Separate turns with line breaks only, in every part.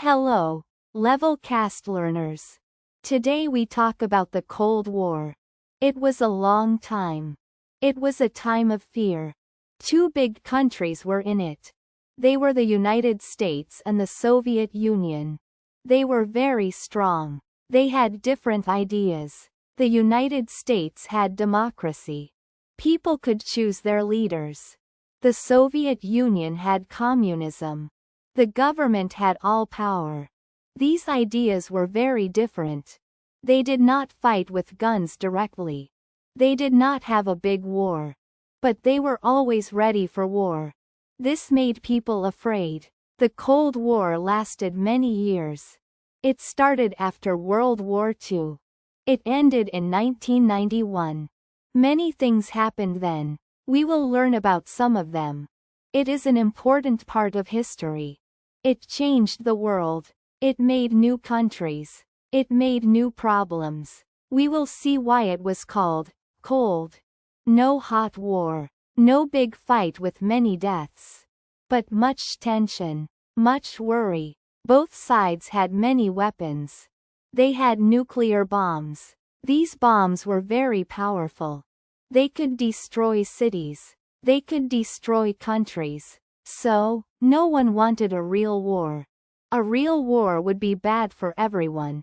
Hello, level cast learners. Today we talk about the Cold War. It was a long time. It was a time of fear. Two big countries were in it. They were the United States and the Soviet Union. They were very strong. They had different ideas. The United States had democracy. People could choose their leaders. The Soviet Union had communism. The government had all power. These ideas were very different. They did not fight with guns directly. They did not have a big war. But they were always ready for war. This made people afraid. The Cold War lasted many years. It started after World War II. It ended in 1991. Many things happened then. We will learn about some of them. It is an important part of history. It changed the world. It made new countries. It made new problems. We will see why it was called cold. No hot war. No big fight with many deaths. But much tension. Much worry. Both sides had many weapons. They had nuclear bombs. These bombs were very powerful. They could destroy cities. They could destroy countries. So, no one wanted a real war. A real war would be bad for everyone.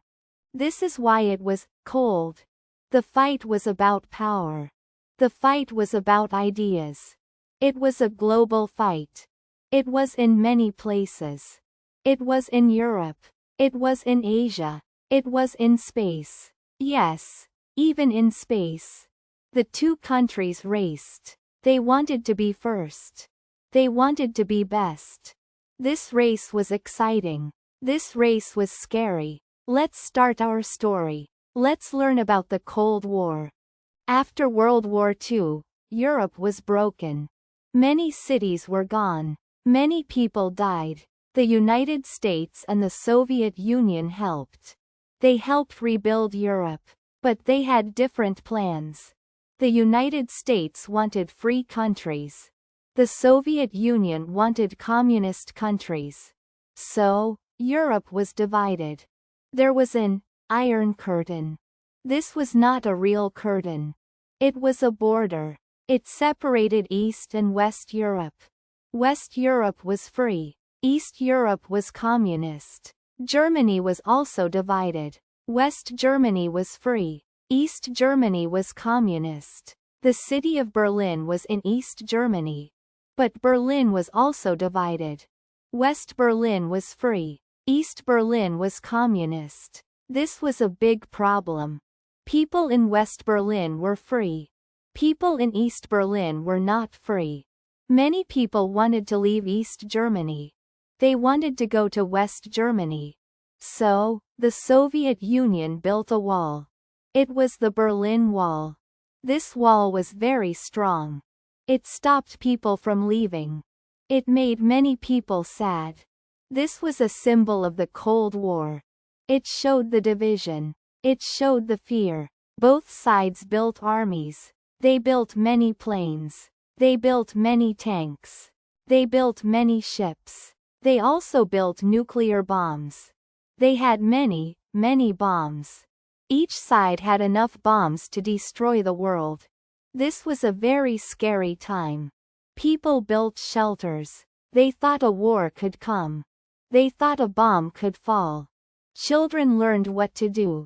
This is why it was cold. The fight was about power. The fight was about ideas. It was a global fight. It was in many places. It was in Europe. It was in Asia. It was in space. Yes, even in space. The two countries raced. They wanted to be first. They wanted to be best. This race was exciting. This race was scary. Let's start our story. Let's learn about the Cold War. After World War II, Europe was broken. Many cities were gone. Many people died. The United States and the Soviet Union helped. They helped rebuild Europe. But they had different plans. The United States wanted free countries. The Soviet Union wanted communist countries. So, Europe was divided. There was an Iron Curtain. This was not a real curtain. It was a border. It separated East and West Europe. West Europe was free. East Europe was communist. Germany was also divided. West Germany was free. East Germany was communist. The city of Berlin was in East Germany. But Berlin was also divided. West Berlin was free. East Berlin was communist. This was a big problem. People in West Berlin were free. People in East Berlin were not free. Many people wanted to leave East Germany. They wanted to go to West Germany. So, the Soviet Union built a wall. It was the Berlin Wall. This wall was very strong. It stopped people from leaving. It made many people sad. This was a symbol of the Cold War. It showed the division. It showed the fear. Both sides built armies. They built many planes. They built many tanks. They built many ships. They also built nuclear bombs. They had many, many bombs. Each side had enough bombs to destroy the world. This was a very scary time. People built shelters. They thought a war could come. They thought a bomb could fall. Children learned what to do.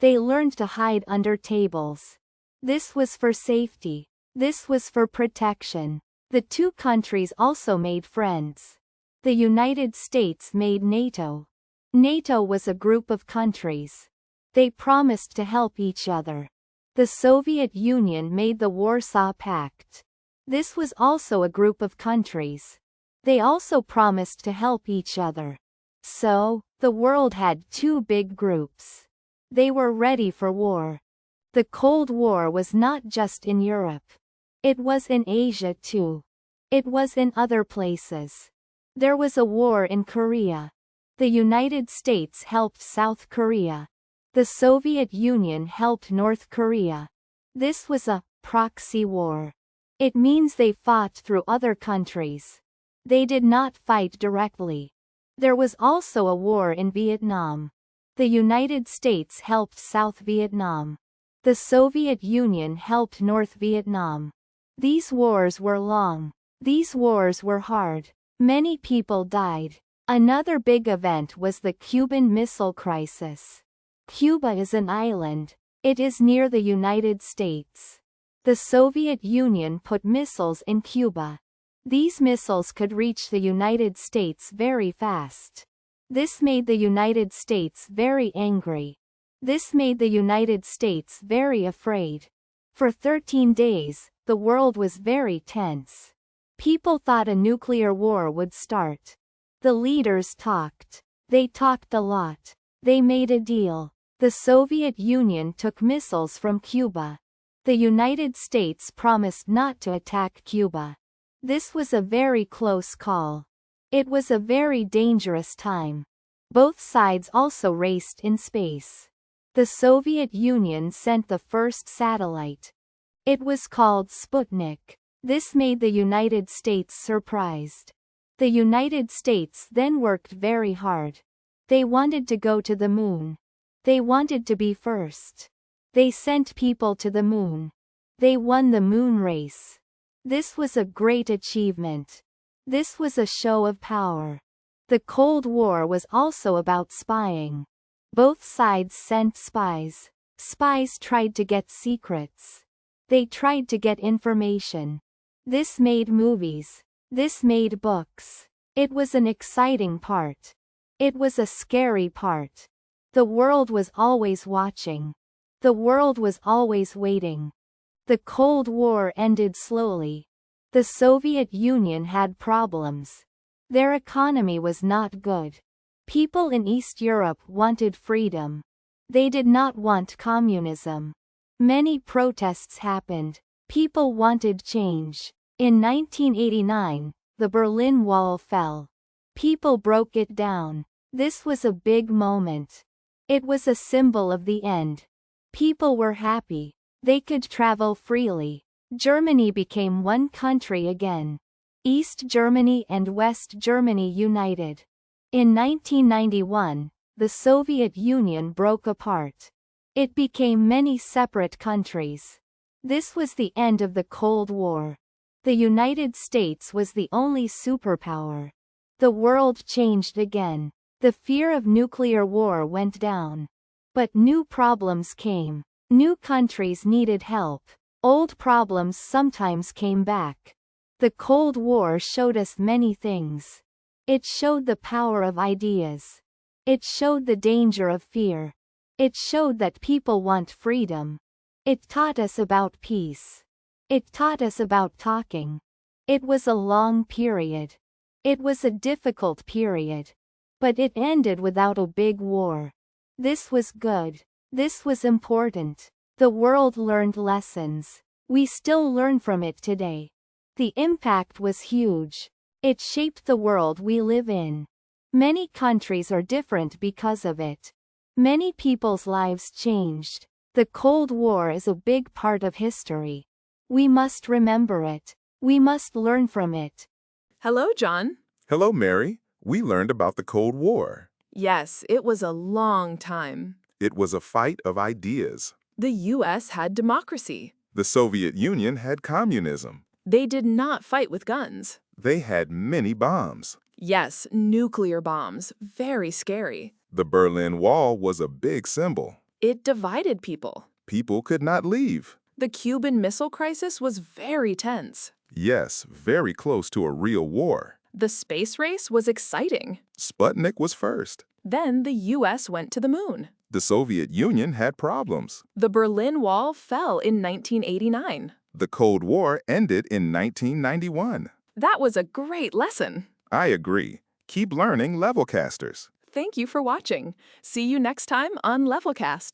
They learned to hide under tables. This was for safety. This was for protection. The two countries also made friends. The United States made NATO. NATO was a group of countries. They promised to help each other. The Soviet Union made the Warsaw Pact. This was also a group of countries. They also promised to help each other. So, the world had two big groups. They were ready for war. The Cold War was not just in Europe. It was in Asia too. It was in other places. There was a war in Korea. The United States helped South Korea. The Soviet Union helped North Korea. This was a proxy war. It means they fought through other countries. They did not fight directly. There was also a war in Vietnam. The United States helped South Vietnam. The Soviet Union helped North Vietnam. These wars were long. These wars were hard. Many people died. Another big event was the Cuban Missile Crisis. Cuba is an island. It is near the United States. The Soviet Union put missiles in Cuba. These missiles could reach the United States very fast. This made the United States very angry. This made the United States very afraid. For 13 days, the world was very tense. People thought a nuclear war would start. The leaders talked. They talked a lot. They made a deal. The Soviet Union took missiles from Cuba. The United States promised not to attack Cuba. This was a very close call. It was a very dangerous time. Both sides also raced in space. The Soviet Union sent the first satellite. It was called Sputnik. This made the United States surprised. The United States then worked very hard. They wanted to go to the moon. They wanted to be first. They sent people to the moon. They won the moon race. This was a great achievement. This was a show of power. The Cold War was also about spying. Both sides sent spies. Spies tried to get secrets. They tried to get information. This made movies. This made books. It was an exciting part. It was a scary part. The world was always watching. The world was always waiting. The Cold War ended slowly. The Soviet Union had problems. Their economy was not good. People in East Europe wanted freedom. They did not want communism. Many protests happened. People wanted change. In 1989, the Berlin Wall fell. People broke it down. This was a big moment. It was a symbol of the end. People were happy. They could travel freely. Germany became one country again. East Germany and West Germany united. In 1991, the Soviet Union broke apart. It became many separate countries. This was the end of the Cold War. The United States was the only superpower. The world changed again. The fear of nuclear war went down. But new problems came. New countries needed help. Old problems sometimes came back. The Cold War showed us many things. It showed the power of ideas. It showed the danger of fear. It showed that people want freedom. It taught us about peace. It taught us about talking. It was a long period. It was a difficult period. But it ended without a big war. This was good. This was important. The world learned lessons. We still learn from it today. The impact was huge. It shaped the world we live in. Many countries are different because of it. Many people's lives changed. The Cold War is a big part of history. We must remember it. We must learn from it.
Hello, John.
Hello, Mary. We learned about the Cold War.
Yes, it was a long time.
It was a fight of ideas.
The U.S. had democracy.
The Soviet Union had communism.
They did not fight with guns.
They had many bombs.
Yes, nuclear bombs. Very scary.
The Berlin Wall was a big symbol.
It divided people.
People could not leave.
The Cuban Missile Crisis was very tense.
Yes, very close to a real war.
The space race was exciting.
Sputnik was first.
Then the U.S. went to the moon.
The Soviet Union had problems.
The Berlin Wall fell in 1989.
The Cold War ended in 1991.
That was a great lesson.
I agree. Keep learning, Levelcasters.
Thank you for watching. See you next time on Levelcast.